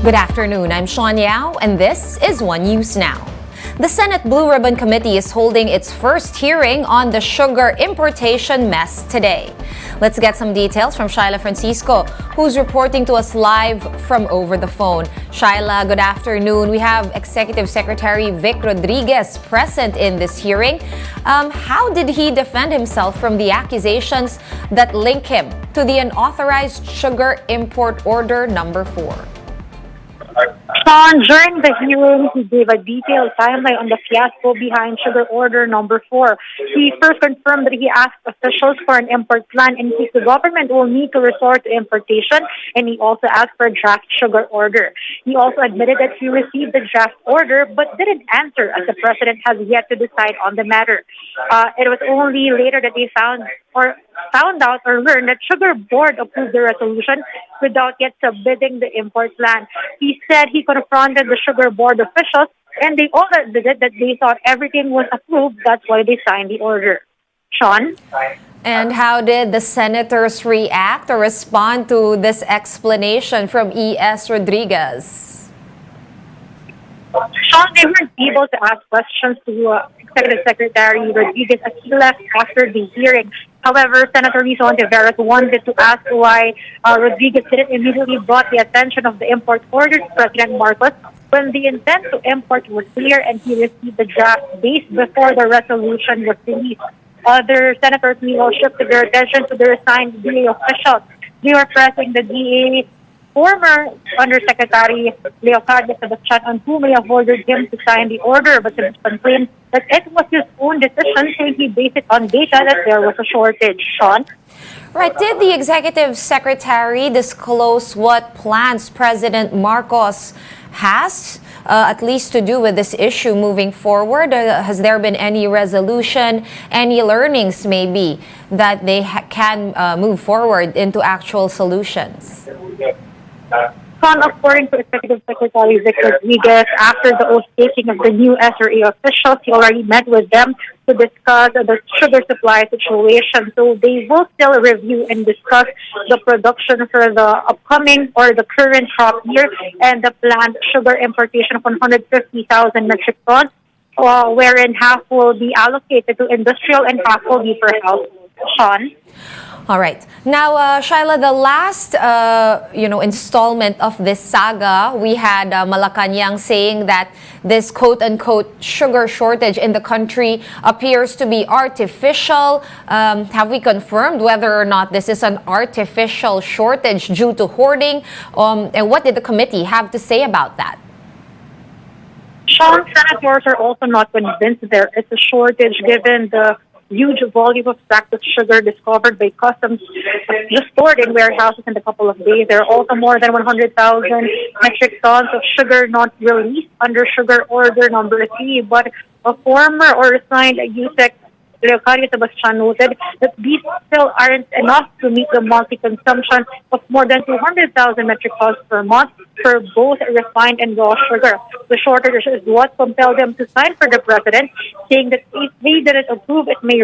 Good afternoon, I'm Sean Yao, and this is One News Now. The Senate Blue Ribbon Committee is holding its first hearing on the sugar importation mess today. Let's get some details from Shyla Francisco, who's reporting to us live from over the phone. Shyla, good afternoon. We have Executive Secretary Vic Rodriguez present in this hearing. How did he defend himself from the accusations that link him to the unauthorized sugar import order number 4? Sean, during the hearing, he gave a detailed timeline on the fiasco behind sugar order number 4. He first confirmed that he asked officials for an import plan in case the government will need to resort to importation, and he also asked for a draft sugar order. He also admitted that he received the draft order but didn't answer, as the president has yet to decide on the matter. It was only later that they found out or learned that Sugar Board approved the resolution without yet submitting the import plan. He said he confronted the Sugar Board officials and they all admitted that they thought everything was approved. That's why they signed the order. Sean? And how did the senators react or respond to this explanation from E.S. Rodriguez? Sean, they weren't able to ask questions to Executive Secretary Rodriguez as he left after the hearing. However, Senator Risa Ontiveros wanted to ask why Rodriguez didn't immediately brought the attention of the import order to President Marcos when the intent to import was clear and he received the draft days before the resolution was released. Other senators meanwhile shifted their attention to the resigned DA officials. They were pressing the DA former Undersecretary Leocadia Sebastian, on whom may have ordered him to sign the order, but Sebastian claimed that it was his own decision, saying he based it on data that there was a shortage. Sean? Right. Did the Executive Secretary disclose what plans President Marcos has, at least to do with this issue moving forward? Has there been any resolution, any learnings maybe, that they can move forward into actual solutions? Sean, according to Executive Secretary Vic Rodriguez, after the oath-taking of the new SRA officials, he already met with them to discuss the sugar supply situation. So they will still review and discuss the production for the upcoming or the current crop year and the planned sugar importation of 150,000 metric tons, wherein half will be allocated to industrial and half will be for health. Sean? All right. Now, Shyla, the last, installment of this saga, we had Malacanang saying that this quote-unquote sugar shortage in the country appears to be artificial. Have we confirmed whether or not this is an artificial shortage due to hoarding? And what did the committee have to say about that? Sean, senators are also not convinced there is a shortage given the huge volume of stacks of sugar discovered by customs just stored in warehouses in a couple of days. There are also more than 100,000 metric tons of sugar not released under sugar order number 3. But a former or resigned USEC Leocadia Sebastian noted that these still aren't enough to meet the monthly consumption of more than 200,000 metric tons per month for both refined and raw sugar. The shortage is what compelled them to sign for the president, saying that if they didn't approve, it may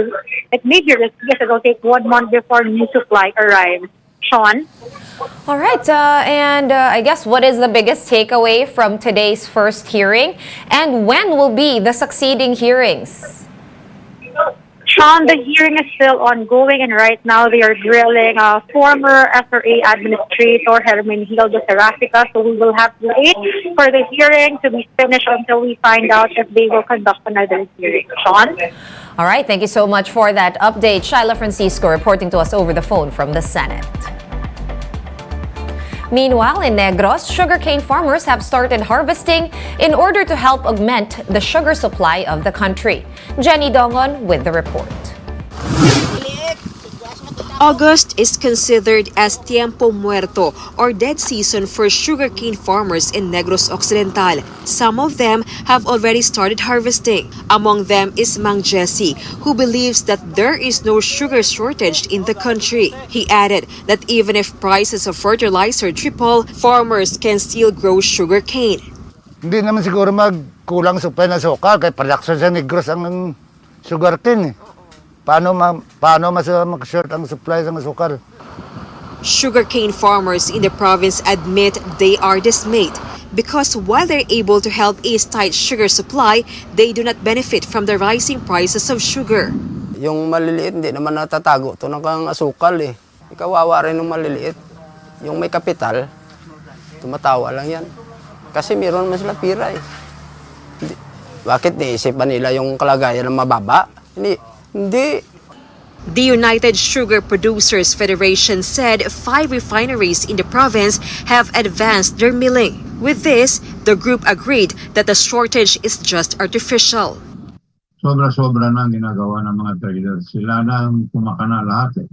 be risky as it will take 1 month before new supply arrives. Sean? All right. I guess what is the biggest takeaway from today's first hearing? And when will be the succeeding hearings? Sean, the hearing is still ongoing, and right now they are drilling former SRA Administrator Hermenegildo Serafica, so we will have to wait for the hearing to be finished until we find out if they will conduct another hearing. Sean? All right, thank you so much for that update. Shyla Francisco reporting to us over the phone from the Senate. Meanwhile, in Negros, sugarcane farmers have started harvesting in order to help augment the sugar supply of the country. Jenny Dongon with the report. August is considered as tiempo muerto or dead season for sugarcane farmers in Negros Occidental. Some of them have already started harvesting. Among them is Mang Jesse, who believes that there is no sugar shortage in the country. He added that even if prices of fertilizer triple, farmers can still grow sugarcane. Hindi naman siguro magkulang supply ng sukal kaya production sa Negros ang sugarcane. Paano mag-short ang supply ng sukal? Sugarcane farmers in the province admit they are dismayed because while they're able to help ease tight sugar supply, they do not benefit from the rising prices of sugar. Yung maliliit, hindi naman natatago ito ng asukal eh. Ikawawa rin ng maliliit. Yung may kapital, tumatawa lang yan. Kasi meron naman sila pira eh. Bakit niisipan nila yung kalagayan ng mababa? Hindi. The United Sugar Producers Federation said 5 refineries in the province have advanced their milling. With this, the group agreed that the shortage is just artificial. Sobra-sobra na ang ginagawa ng mga traders. Sila na ang kumakana lahat eh.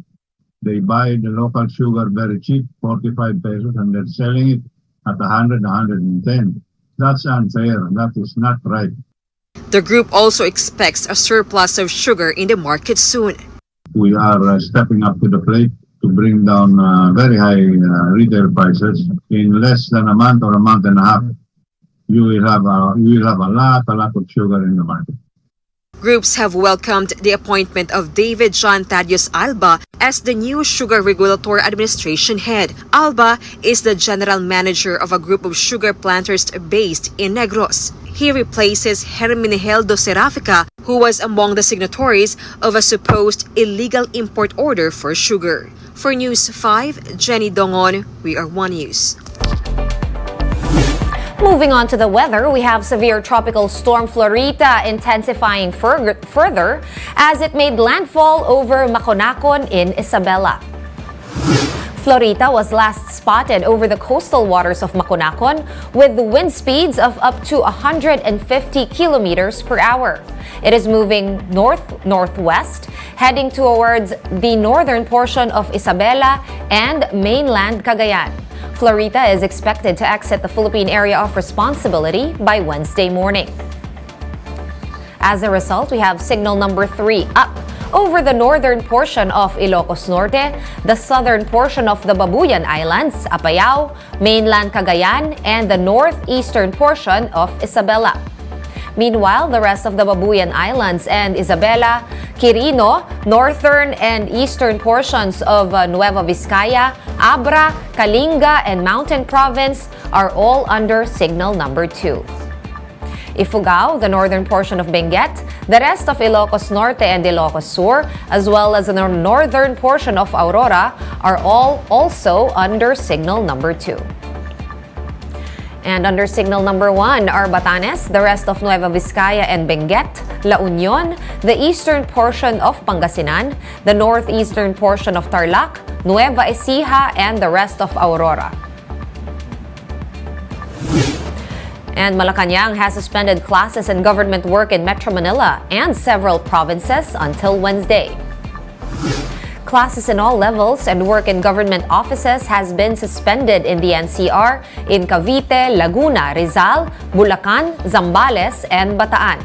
They buy the local sugar very cheap, 45 pesos, and they're selling it at 100, 110. That's unfair. That is not right. The group also expects a surplus of sugar in the market soon. We are stepping up to the plate to bring down very high retail prices. In less than a month or a month and a half, you will have a lot of sugar in the market. Groups have welcomed the appointment of David John Thaddeus Alba as the new Sugar Regulatory Administration head. Alba is the general manager of a group of sugar planters based in Negros. He replaces Hermenegildo Serafica, who was among the signatories of a supposed illegal import order for sugar. For News 5, Jenny Dongon, we are One News. Moving on to the weather, we have severe Tropical Storm Florita intensifying further as it made landfall over Maconacon in Isabela. Florita was last spotted over the coastal waters of Maconacon with wind speeds of up to 150 kilometers per hour. It is moving north-northwest, heading towards the northern portion of Isabela and mainland Cagayan. Florita is expected to exit the Philippine area of responsibility by Wednesday morning. As a result, we have signal number 3 up over the northern portion of Ilocos Norte, the southern portion of the Babuyan Islands, Apayao, mainland Cagayan, and the northeastern portion of Isabela. Meanwhile, the rest of the Babuyan Islands and Isabela, Quirino, northern and eastern portions of Nueva Vizcaya, Abra, Kalinga, and Mountain Province are all under signal number 2. Ifugao, the northern portion of Benguet, the rest of Ilocos Norte and Ilocos Sur, as well as the northern portion of Aurora, are all also under signal number 2. And under signal number 1 are Batanes, the rest of Nueva Vizcaya and Benguet, La Union, the eastern portion of Pangasinan, the northeastern portion of Tarlac, Nueva Ecija, and the rest of Aurora. And Malacanang has suspended classes and government work in Metro Manila and several provinces until Wednesday. Classes in all levels and work in government offices has been suspended in the NCR in Cavite, Laguna, Rizal, Bulacan, Zambales, and Bataan.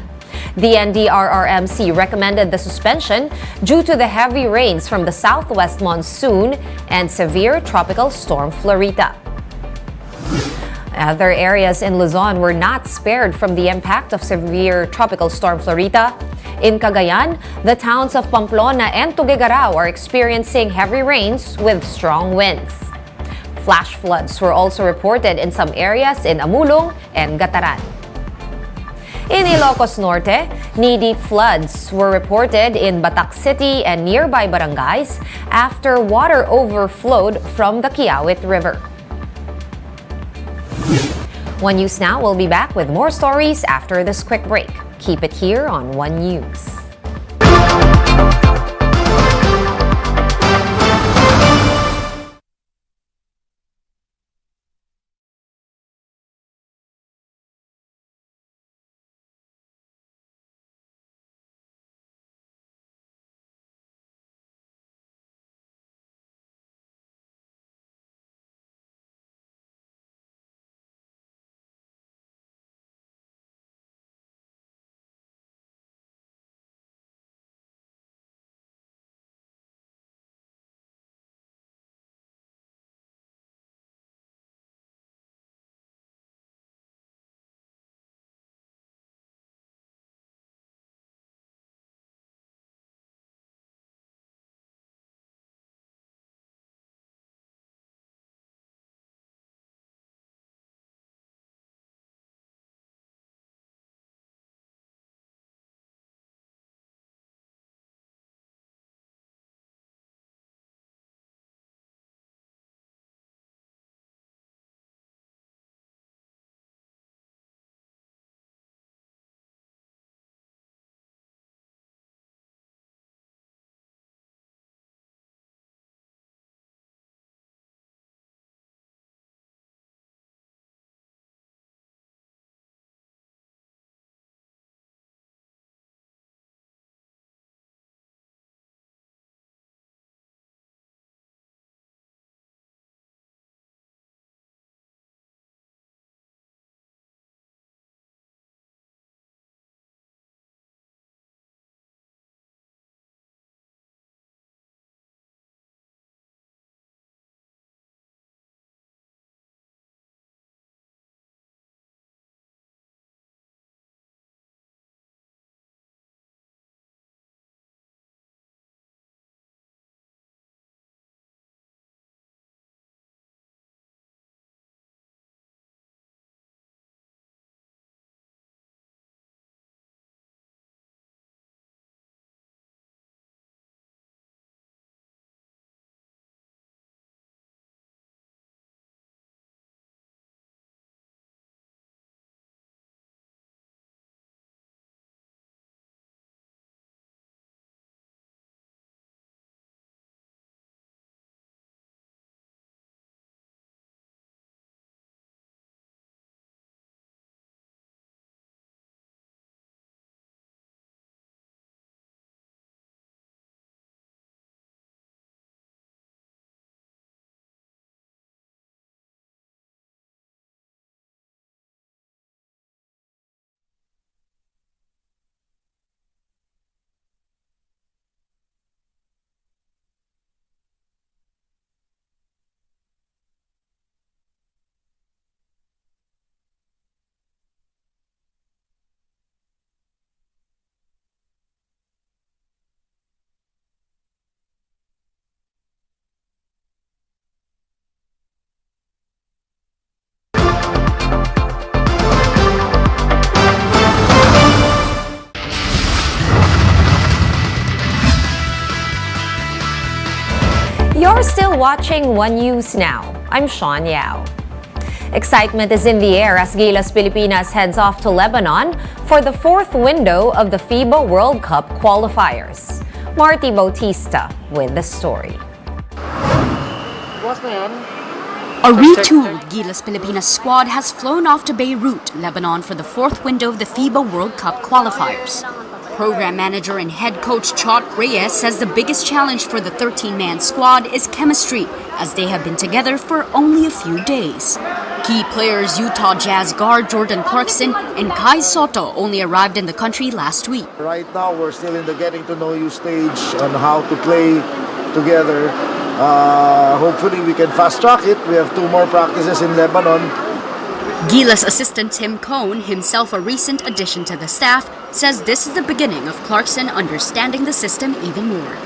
The NDRRMC recommended the suspension due to the heavy rains from the southwest monsoon and severe Tropical Storm Florita. Other areas in Luzon were not spared from the impact of severe Tropical Storm Florita. In Cagayan, the towns of Pamplona and Tuguegarao are experiencing heavy rains with strong winds. Flash floods were also reported in some areas in Amulong and Gataran. In Ilocos Norte, knee-deep floods were reported in Batac City and nearby barangays after water overflowed from the Kiawit River. One News Now will be back with more stories after this quick break. Keep it here on One News. You're watching One News Now. I'm Sean Yao. Excitement is in the air as Gilas Pilipinas heads off to Lebanon for the fourth window of the FIBA World Cup qualifiers. Marty Bautista with the story. A retooled Gilas Pilipinas squad has flown off to Beirut, Lebanon for the fourth window of the FIBA World Cup qualifiers. Program manager and head coach Chot Reyes says the biggest challenge for the 13-man squad is chemistry, as they have been together for only a few days. Key players Utah Jazz guard Jordan Clarkson and Kai Soto only arrived in the country last week. Right now, we're still in the getting to know you stage on how to play together. Hopefully, we can fast track it. We have 2 more practices in Lebanon. Gilas assistant Tim Cohn, himself a recent addition to the staff, says this is the beginning of Clarkson understanding the system even more.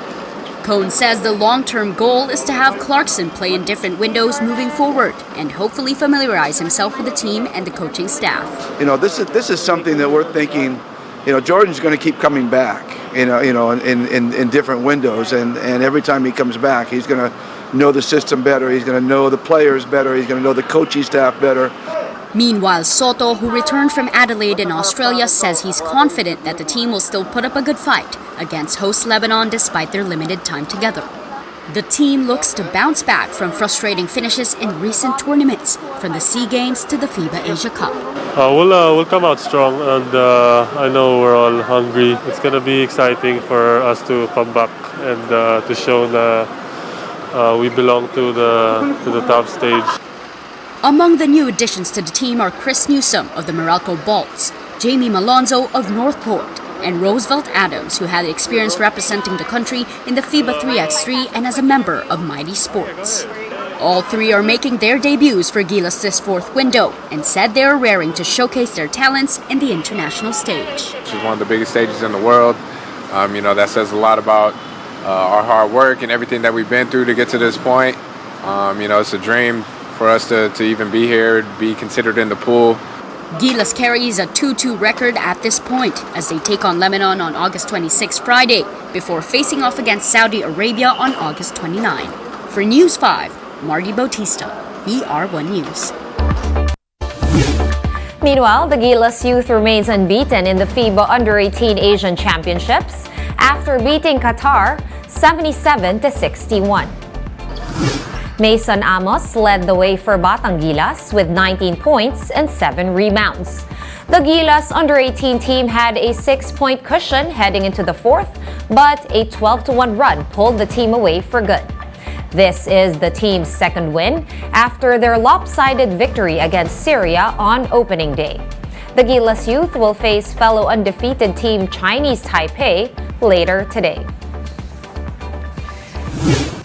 Cohn says the long-term goal is to have Clarkson play in different windows moving forward and hopefully familiarize himself with the team and the coaching staff. You know, this is something that we're thinking, you know, Jordan's going to keep coming back, in different windows, and every time he comes back, he's going to know the system better, he's going to know the players better, he's going to know the coaching staff better. Meanwhile, Soto, who returned from Adelaide in Australia, says he's confident that the team will still put up a good fight against host Lebanon despite their limited time together. The team looks to bounce back from frustrating finishes in recent tournaments, from the SEA Games to the FIBA Asia Cup. We'll come out strong, and I know we're all hungry. It's going to be exciting for us to come back and to show that we belong to the top stage. Among the new additions to the team are Chris Newsom of the Meralco Bolts, Jamie Malonzo of Northport, and Roosevelt Adams, who had experience representing the country in the FIBA 3x3 and as a member of Mighty Sports. All 3 are making their debuts for Gilas this fourth window and said they are raring to showcase their talents in the international stage. This is one of the biggest stages in the world. That says a lot about our hard work and everything that we've been through to get to this point. It's a dream for us to even be here, be considered in the pool. Gilas carries a 2-2 record at this point as they take on Lebanon on August 26 Friday before facing off against Saudi Arabia on August 29. For News 5, Marty Bautista, BR1 News. Meanwhile, the Gilas youth remains unbeaten in the FIBA Under-18 Asian Championships after beating Qatar 77-61. Mason Amos led the way for Batang Gilas with 19 points and 7 rebounds. The Gilas Under-18 team had a 6-point cushion heading into the fourth, but a 12-1 run pulled the team away for good. This is the team's second win after their lopsided victory against Syria on opening day. The Gilas youth will face fellow undefeated team Chinese Taipei later today.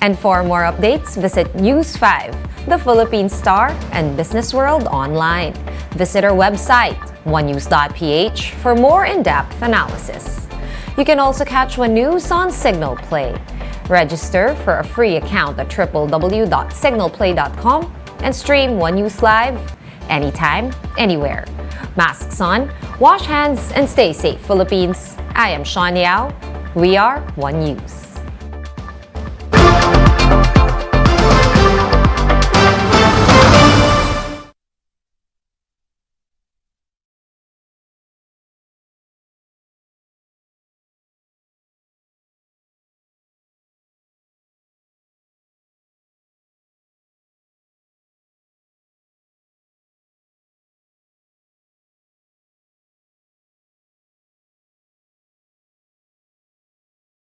And for more updates, visit News 5, the Philippine Star, and Business World online. Visit our website, onenews.ph, for more in-depth analysis. You can also catch One News on Signal Play. Register for a free account at www.signalplay.com and stream One News Live anytime, anywhere. Masks on, wash hands, and stay safe, Philippines. I am Sean Yao. We are One News.